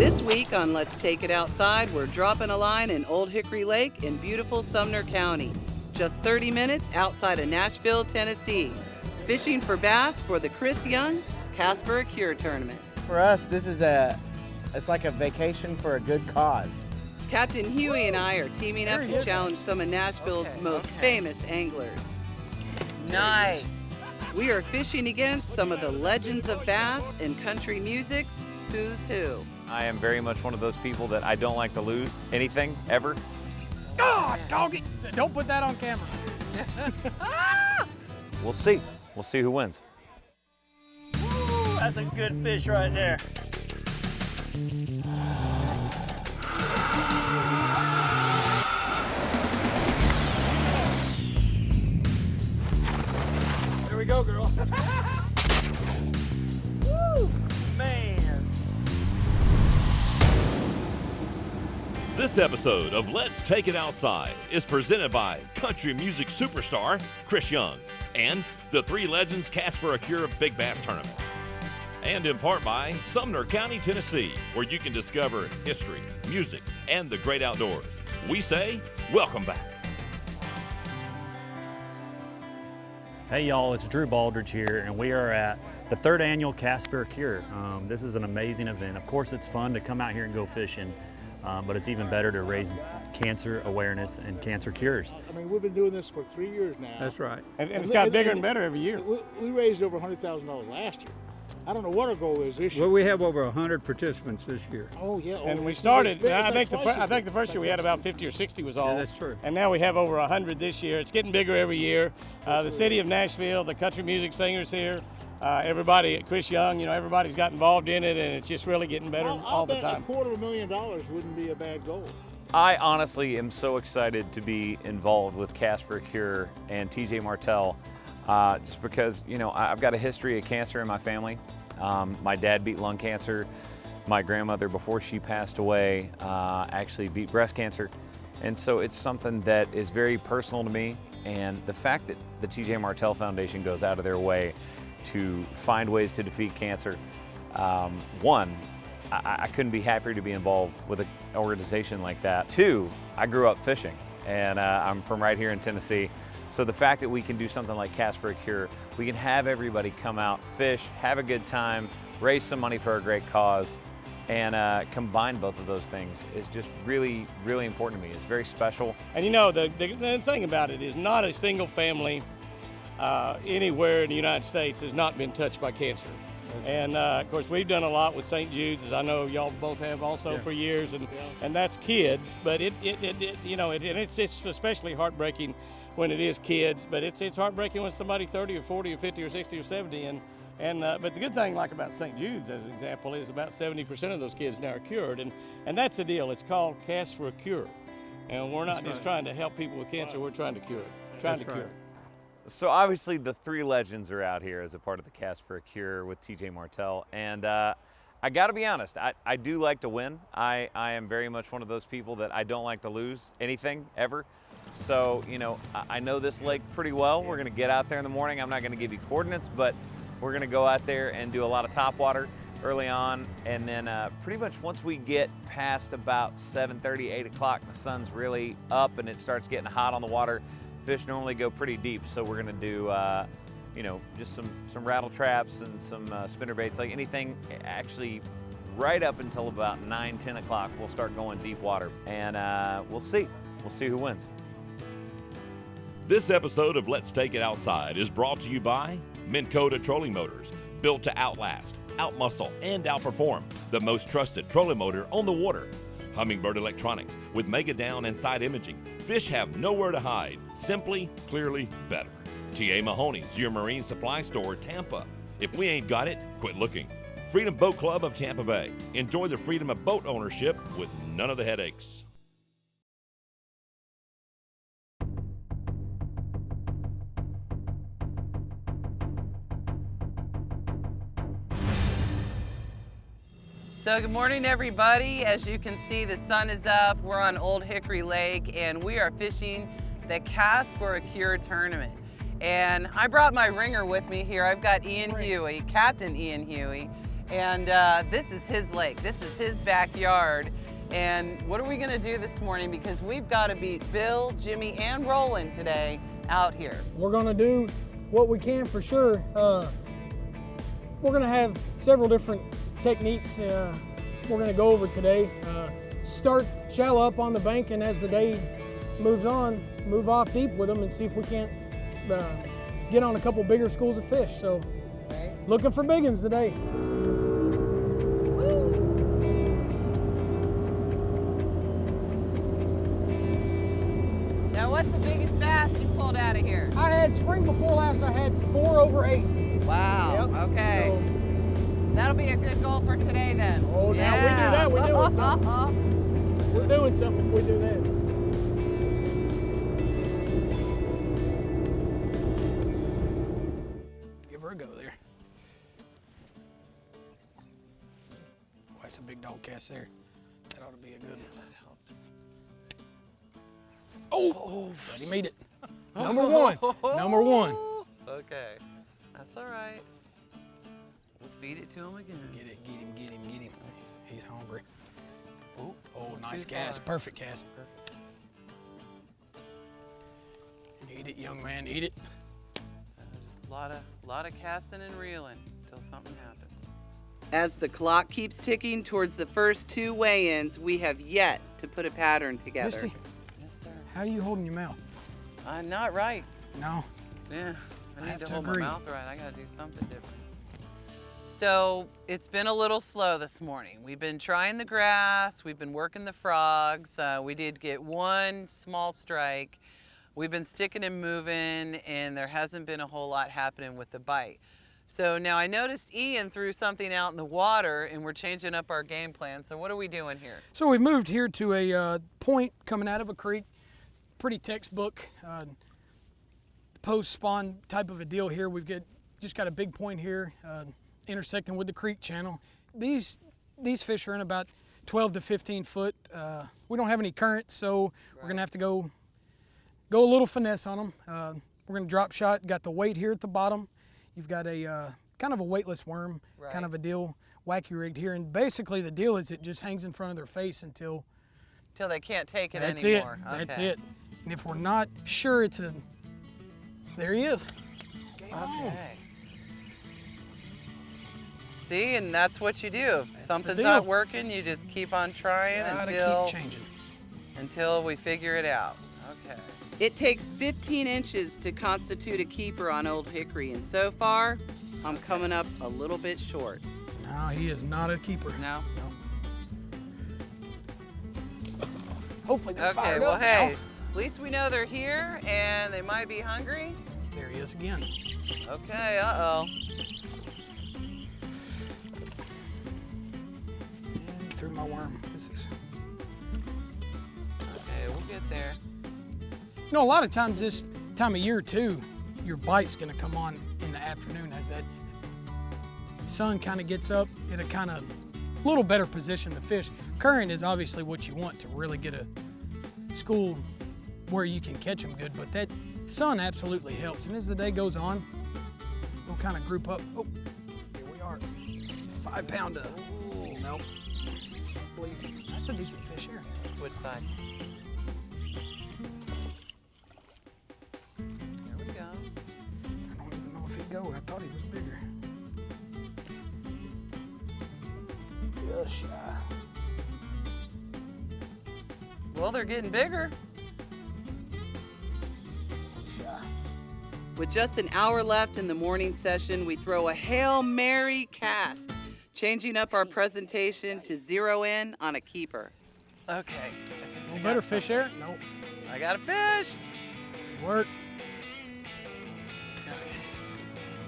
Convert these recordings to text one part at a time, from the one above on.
This week on Let's Take It Outside, we're dropping a line in Old Hickory Lake in beautiful Sumner County, just 30 minutes outside of Nashville, Tennessee, fishing for bass for the Chris Young Cast for a Cure tournament. For us, this is it's like a vacation for a good cause. Captain Huey and I are teaming up to challenge some of Nashville's most famous anglers. Nice. We are fishing against some of the legends of bass and country music's who's who. I am very much one of those people that I don't like to lose anything, ever. Oh, doggy! Don't put that on camera. We'll see. We'll see who wins. Ooh, that's a good fish right there. There we go, girl. Woo, man. This episode of Let's Take It Outside is presented by country music superstar Chris Young and the Three Legends Cast for a Cure Big Bass Tournament. And in part by Sumner County, Tennessee, where you can discover history, music, and the great outdoors. We say, welcome back. Hey y'all, it's Drew Baldridge here, and we are at the 3rd annual Cast for a Cure. This is an amazing event. Of course, it's fun to come out here and go fishing, but it's even better to raise cancer awareness and cancer cures. I mean, we've been doing this for 3 years now. That's right. And it's got bigger and better every year. We raised over $100,000 last year. I don't know what our goal is this year. Well, we have over 100 participants this year. Oh, yeah. And we started, I think the first year we had about 50 or 60 was all. Yeah, that's true. And now we have over 100 this year. It's getting bigger every year. The city of Nashville, the country music singers here, everybody, Chris Young, everybody's got involved in it, and it's just really getting better all the time. I bet $250,000 wouldn't be a bad goal. I honestly am so excited to be involved with Cast for a Cure and TJ Martell, just because, I've got a history of cancer in my family. My dad beat lung cancer. My grandmother, before she passed away, actually beat breast cancer. And so it's something that is very personal to me. And the fact that the TJ Martell Foundation goes out of their way to find ways to defeat cancer, one, I couldn't be happier to be involved with an organization like that. Two, I grew up fishing, and I'm from right here in Tennessee. So the fact that we can do something like Cast for a Cure, we can have everybody come out, fish, have a good time, raise some money for a great cause, and combine both of those things is just really, really important to me. It's very special. And the thing about it is not a single family anywhere in the United States has not been touched by cancer. And of course, we've done a lot with St. Jude's, as I know y'all both have also for years, and that's kids. But it's especially heartbreaking when it is kids. But it's heartbreaking when somebody 30 or 40 or 50 or 60 or 70. But the good thing, like about St. Jude's as an example, is about 70% of those kids now are cured, and that's the deal. It's called Cast for a Cure, and we're not just trying to help people with cancer. We're trying to cure it. Cure. So obviously the three legends are out here as a part of the Cast for a Cure with TJ Martell, and I gotta be honest, I do like to win. I am very much one of those people that I don't like to lose anything, ever. So, I know this lake pretty well. We're gonna get out there in the morning. I'm not gonna give you coordinates, but we're gonna go out there and do a lot of topwater early on, and then pretty much once we get past about 7:30, 8 o'clock, the sun's really up and it starts getting hot on the water. Fish normally go pretty deep, so we're gonna do, just some rattle traps and some spinner baits, like anything. Actually, right up until about 9, 10 o'clock, we'll start going deep water, and we'll see who wins. This episode of Let's Take It Outside is brought to you by Minn Kota Trolling Motors, built to outlast, outmuscle, and outperform the most trusted trolling motor on the water. Humminbird Electronics with Mega Down and side imaging. Fish have nowhere to hide. Simply, clearly better. T.A. Mahoney's, your marine supply store, Tampa. If we ain't got it, quit looking. Freedom Boat Club of Tampa Bay. Enjoy the freedom of boat ownership with none of the headaches. So good morning, everybody. As you can see, the sun is up. We're on Old Hickory Lake, and we are fishing the Cast for a Cure tournament. And I brought my ringer with me here. I've got Ian Huey, Captain Ian Huey, And this is his lake. This is his backyard. And what are we gonna do this morning? Because we've got to beat Bill, Jimmy, and Roland today out here. We're gonna do what we can for sure. We're gonna have several different techniques we're gonna go over today. Start shallow up on the bank, and as the day moves on, move off deep with them and see if we can't get on a couple bigger schools of fish. So, looking for big ones today. Now, what's the biggest bass you pulled out of here? I had spring before last, I had 4 over 8. Wow, Yep. okay. So, that'll be a good goal for today then. oh, now we do that, we're doing something. We're doing something if we do that. Give her a go there. Oh, that's a big dog cast there. That ought to be a good one. Oh, but he made it. Number 1. Number 1. Okay, that's all right. We'll feed it to him again. Get it, get him, get him, get him. He's hungry. Ooh, Oh, not nice too cast, far. perfect cast. Eat it, young man, eat it. Just a lot of casting and reeling until something happens. As the clock keeps ticking towards the first 2 weigh-ins, we have yet to put a pattern together. Misty, Yes, sir. how are you holding your mouth? I'm not right. No. Yeah, I have need to to hold agree. my mouth right. I gotta do something different. So it's been a little slow this morning. We've been trying the grass, we've been working the frogs. We did get 1 small strike. We've been sticking and moving, and there hasn't been a whole lot happening with the bite. So now I noticed Ian threw something out in the water, and we're changing up our game plan. So what are we doing here? So we moved here to a point coming out of a creek. Pretty textbook post spawn type of a deal here. We've just got a big point here intersecting with the creek channel. These fish are in about 12 to 15 foot. We don't have any current, so we're gonna have to go a little finesse on them. We're gonna drop shot. Got the weight here at the bottom. You've got a kind of a weightless worm, kind of a deal, wacky rigged here, and basically the deal is it just hangs in front of their face until They can't take it that's anymore. it. That's Okay. it. And if we're not sure it's a, there he is. Game on. Okay. See, and that's what you do. If That's something's the not deal. working, you just keep on trying Gotta keep changing. until we figure it out. Okay. It takes 15 inches to constitute a keeper on Old Hickory, and so far, I'm coming up a little bit short. No, he is not a keeper. No? Hopefully they're Okay, fired well, up hey, now. at least we know they're here, and they might be hungry. There he is again. Okay, uh-oh. And he threw my worm. This is. Okay, we'll get there. You know, a lot of times this time of year too, your bite's gonna come on in the afternoon as that sun kind of gets up. It'll kind of a little better position the fish. Current is obviously what you want to really get a school where you can catch them good, but that sun absolutely helps. And as the day goes on, we'll kind of group up. Oh, here we are. 5 pounder. Nope. That's a decent fish here. Switch sides. There we go. I don't even know if he'd go. I thought he was bigger. Just shy. Well, they're getting bigger. Shy. With just an hour left in the morning session, we throw a Hail Mary cast, changing up our presentation to zero in on a keeper. Okay. No better fish there? Nope. I got a fish. Work.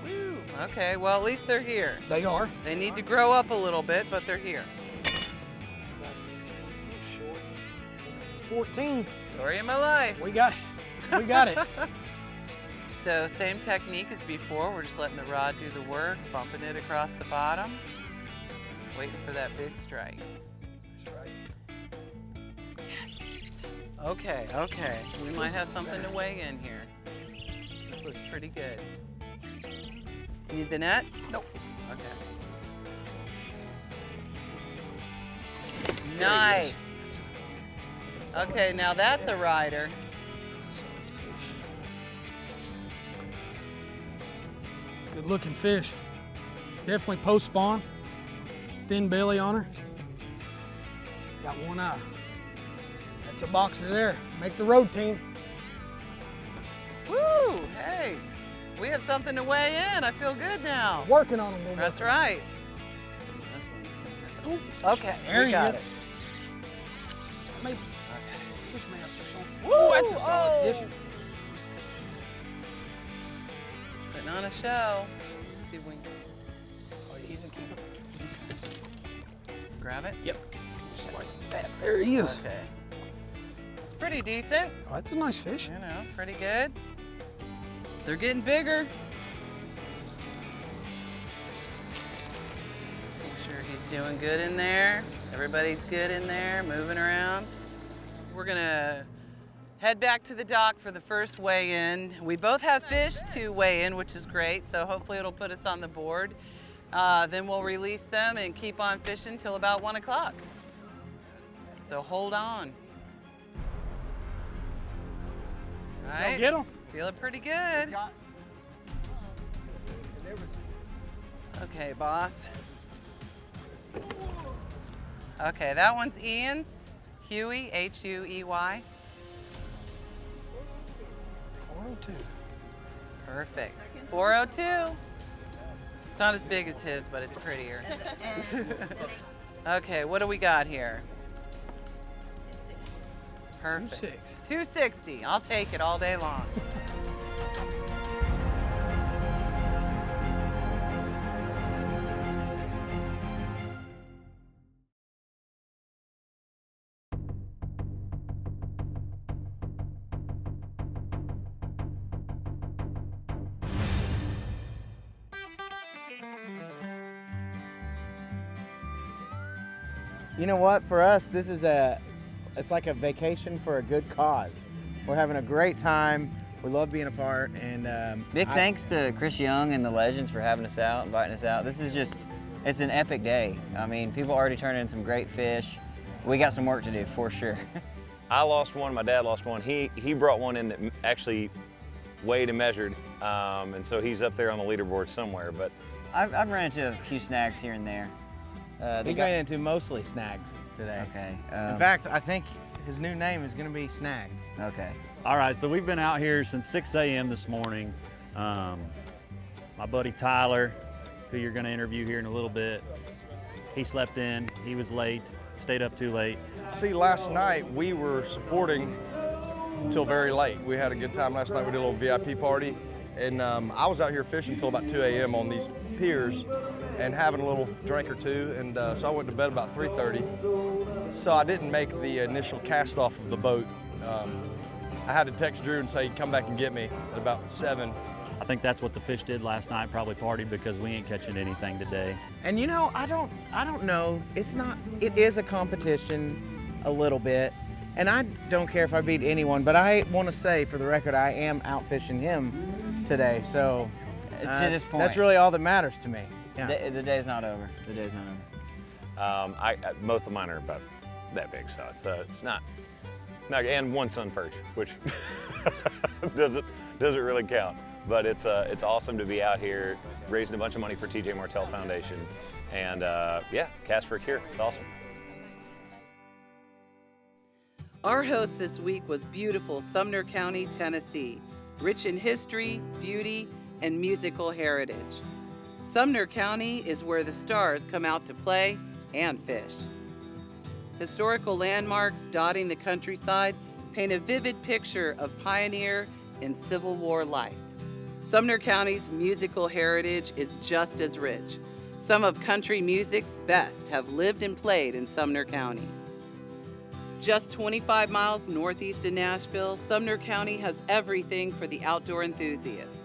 Woo. Okay, well, at least they're here. They are. They need to grow up a little bit, but they're here. Short. 14. Story of my life. We got it. We got it. So same technique as before. We're just letting the rod do the work, bumping it across the bottom, waiting for that big strike. That's right. Okay, okay. We might have something to weigh in here. This looks pretty good. Need the net? Nope. Okay. Nice. Okay, now that's a rider. Good looking fish. Definitely post spawn. Thin belly on her. Got one eye. That's a boxer there. Make the road team. Woo! Hey, we have something to weigh in. I feel good now. Working on them. That's right. Okay, There we he got is. it. Maybe. Fish may have some short. Woo! That's a solid fish. Putting on a show. Let's see if we can Oh, he's a keeper. grab it. Yep. Just like that. There he is. Okay. It's pretty decent. Oh, that's a nice fish. You know, pretty good. They're getting bigger. Make sure he's doing good in there. Everybody's good in there, moving around. We're gonna head back to the dock for the first weigh-in. We both have fish to weigh in, which is great, so hopefully it'll put us on the board. Then we'll release them and keep on fishing till about 1 o'clock. So hold on. All right. Get him. Feeling pretty good. Okay, boss. Okay, that one's Ian's. Huey, H-U-E-Y. 402. Perfect. 402. It's not as big as his, but it's prettier. Okay, what do we got here? Perfect. 260. I'll take it all day long. You know what? For us, this is it's like a vacation for a good cause. We're having a great time. We love being a part, and big thanks to Chris Young and the Legends for having us out, inviting us out. This is just, it's an epic day. I mean, people already turned in some great fish. We got some work to do for sure. I lost one, my dad lost one. He brought one in that actually weighed and measured, and so he's up there on the leaderboard somewhere. But I've run into a few snags here and there. we got into mostly snags today. Okay. In fact, I think his new name is going to be Snags. Okay. All right, so we've been out here since 6 a.m. this morning. My buddy Tyler, who you're gonna interview here in a little bit, he slept in, he was late, stayed up too late. See, last night we were supporting until very late. We had a good time last night. We did a little VIP party, and I was out here fishing until about 2 a.m. on these piers and having a little drink or two, and so I went to bed about 3:30. So I didn't make the initial cast off of the boat. I had to text Drew and say, come back and get me at about 7. I think that's what the fish did last night, probably partied because we ain't catching anything today. And you know, I don't know. It is a competition a little bit. And I don't care if I beat anyone, but I want to say for the record, I am out fishing him today. So To this point. that's really all that matters to me. Yeah. The day's not over. The day's not over. both of mine are about that big, so it's not, and one sun perch, which doesn't really count. But it's awesome to be out here raising a bunch of money for TJ Martell Foundation, and yeah, Cast for a Cure. It's awesome. Our host this week was beautiful Sumner County, Tennessee, rich in history, beauty, and musical heritage. Sumner County is where the stars come out to play and fish. Historical landmarks dotting the countryside paint a vivid picture of pioneer and Civil War life. Sumner County's musical heritage is just as rich. Some of country music's best have lived and played in Sumner County. Just 25 miles northeast of Nashville, Sumner County has everything for the outdoor enthusiast.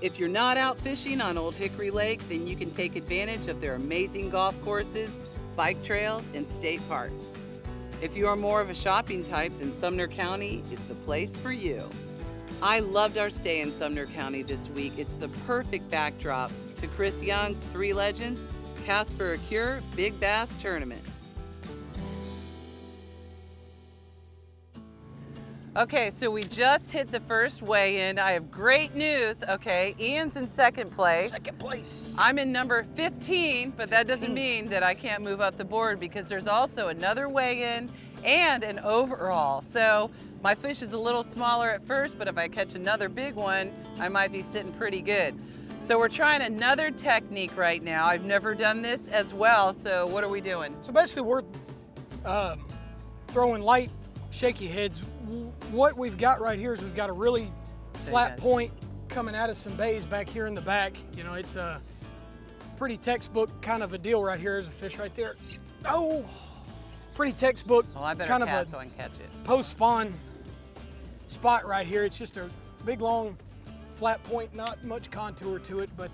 If you're not out fishing on Old Hickory Lake, then you can take advantage of their amazing golf courses, bike trails, and state parks. If you are more of a shopping type, then Sumner County is the place for you. I loved our stay in Sumner County this week. It's the perfect backdrop to Chris Young's Three Legends Cast for a Cure Big Bass Tournament. Okay, so we just hit the first weigh-in. I have great news. Okay, Ian's in second place. Second place. I'm in number 15, but that doesn't mean that I can't move up the board because there's also another weigh-in and an overall. So my fish is a little smaller at first, but if I catch another big one, I might be sitting pretty good. So we're trying another technique right now. I've never done this as well, so what are we doing? So basically we're throwing light, shaky heads. What we've got right here is we've got a really flat point coming out of some bays back here in the back. You know, it's a pretty textbook kind of a deal right here. There's a fish right there. Oh, pretty textbook. Well, I better kind cast of so I can catch it. Post-spawn spot right here. It's just a big, long, flat point, not much contour to it, but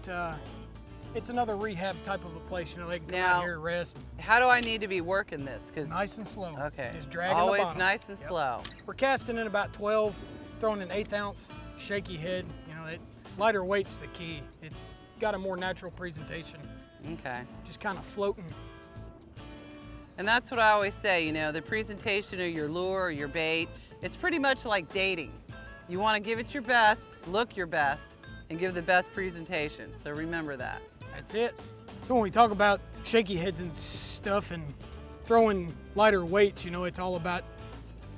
it's another rehab type of a place. You know, they can come out here and rest. How do I need to be working this? Nice and slow. Okay. Just dragging Always the bottom. nice and slow. We're casting in about 12, throwing an 1/8 ounce shaky head. You know, lighter weight's the key. It's got a more natural presentation. Okay. Just kind of floating. And that's what I always say, you know, the presentation of your lure or your bait, it's pretty much like dating. You want to give it your best, look your best, and give the best presentation. So remember that. That's it. So when we talk about shaky heads and stuff and throwing lighter weights, you know, it's all about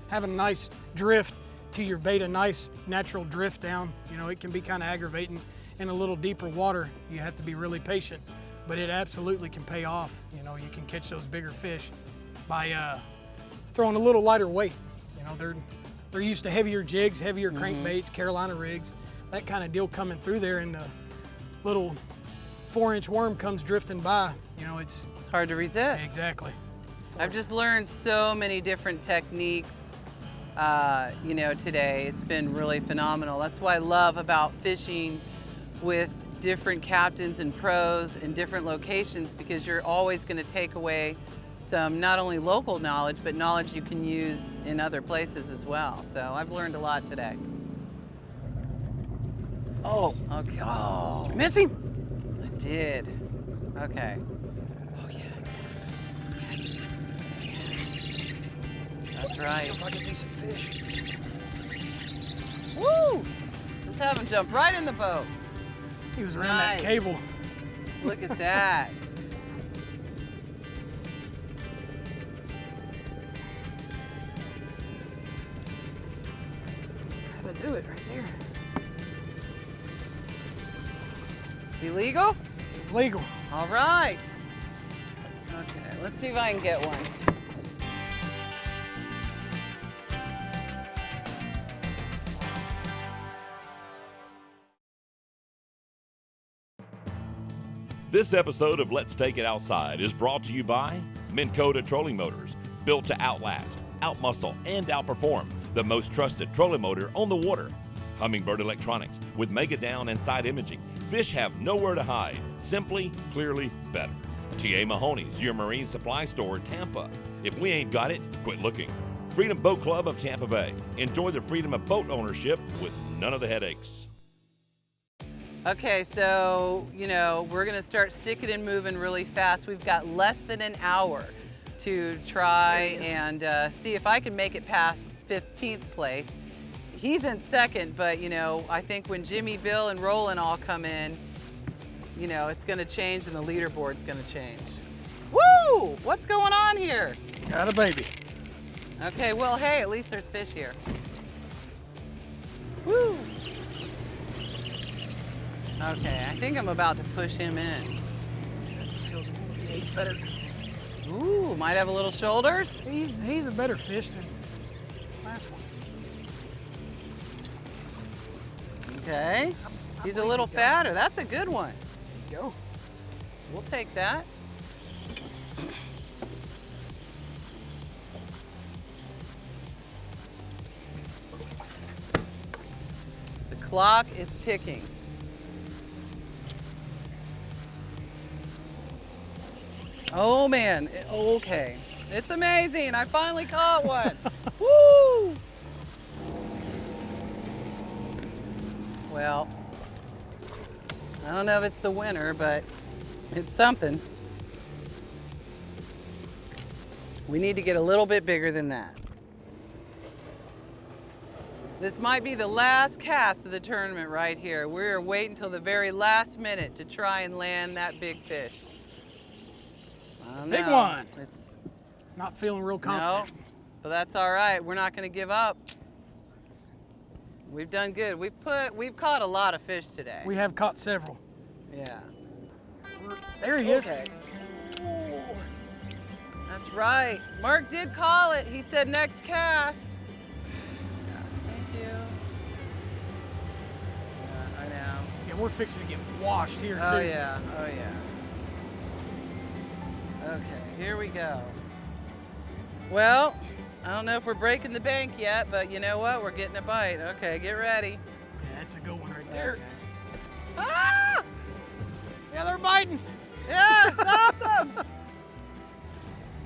having a nice drift to your bait, a nice natural drift down. You know, it can be kind of aggravating in a little deeper water. You have to be really patient, but it absolutely can pay off. You know, you can catch those bigger fish by throwing a little lighter weight. You know, they're used to heavier jigs, heavier crankbaits, Carolina rigs, that kind of deal coming through there, and the little 4-inch worm comes drifting by. You know, it's hard to resist. Exactly. I've just learned so many different techniques, you know, today. It's been really phenomenal. That's what I love about fishing with different captains and pros in different locations, because you're always going to take away some not only local knowledge, but knowledge you can use in other places as well. So I've learned a lot today. Oh, okay. Oh, did you miss him? I did. Okay. Oh, yeah. That's right. Feels like a decent fish. Woo! Just have him jump right in the boat. He was around that cable. Look at that. How to do it right there. Illegal? He's legal. All right. Okay, let's see if I can get one. This episode of Let's Take It Outside is brought to you by Minn Kota Trolling Motors, built to outlast, outmuscle, and outperform the most trusted trolling motor on the water. Humminbird Electronics with Mega Down and Side Imaging. Fish have nowhere to hide. Simply, clearly better. T.A. Mahoney's, your marine supply store, Tampa. If we ain't got it, quit looking. Freedom Boat Club of Tampa Bay. Enjoy the freedom of boat ownership with none of the headaches. Okay, so, you know, we're gonna start sticking and moving really fast. We've got less than an hour to try and see if I can make it past 15th place. He's in second, but, you know, I think when Jimmy, Bill, and Roland all come in, you know, it's gonna change and the leaderboard's gonna change. Woo! What's going on here? Got a baby. Okay, well, hey, at least there's fish here. Woo! Okay, I think I'm about to push him in. Feels he's better. Ooh, might have a little shoulders. He's a better fish than last one. Okay, he's a little fatter. That's a good one. There you go. We'll take that. The clock is ticking. Oh man, okay. It's amazing, I finally caught one. Woo! Well, I don't know if it's the winner, but it's something. We need to get a little bit bigger than that. This might be the last cast of the tournament right here. We're waiting till the very last minute to try and land that big fish. I don't Big know. one. It's Not feeling real confident. no, but that's all right. We're not going to give up. We've done good. We've caught a lot of fish today. We have caught several. Yeah. There he is. Okay. That's right. Mark did call it. He said next cast. Thank you. Yeah, I know. Yeah, we're fixing to get washed here, Oh too. yeah, oh yeah. Okay, here we go. Well, I don't know if we're breaking the bank yet, but you know what? We're getting a bite. Okay, get ready. Yeah, that's a good one right there. Okay. Ah! Yeah, they're biting. Yeah, it's awesome!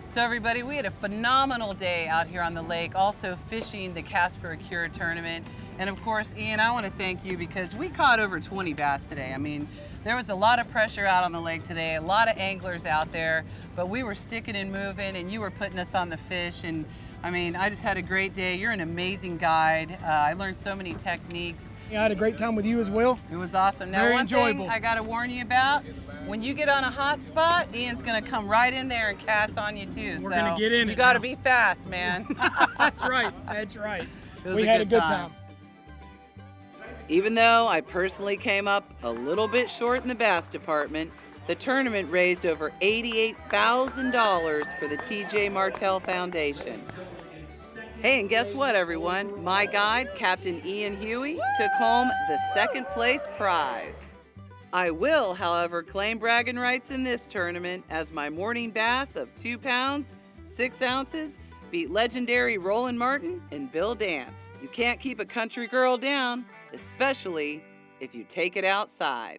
So everybody, we had a phenomenal day out here on the lake, also fishing the Cast for a Cure tournament. And of course, Ian, I want to thank you because we caught over 20 bass today. I mean, there was a lot of pressure out on the lake today, a lot of anglers out there, but we were sticking and moving and you were putting us on the fish. And I mean, I just had a great day. You're an amazing guide. I learned so many techniques. Yeah, I had a great time with you as well. It was awesome. Now, Very one enjoyable. thing I got to warn you about, when you get on a hot spot, Ian's going to come right in there and cast on you too. We're so gonna get in you it got to now. be fast, man. That's right. That's right. It was We had a good time. Even though I personally came up a little bit short in the bass department, the tournament raised over $88,000 for the TJ Martell Foundation. Hey, and guess what, everyone? My guide, Captain Ian Huey, took home the second place prize. I will, however, claim bragging rights in this tournament as my morning bass of 2 pounds, 6 ounces beat legendary Roland Martin and Bill Dance. You can't keep a country girl down, especially if you take it outside.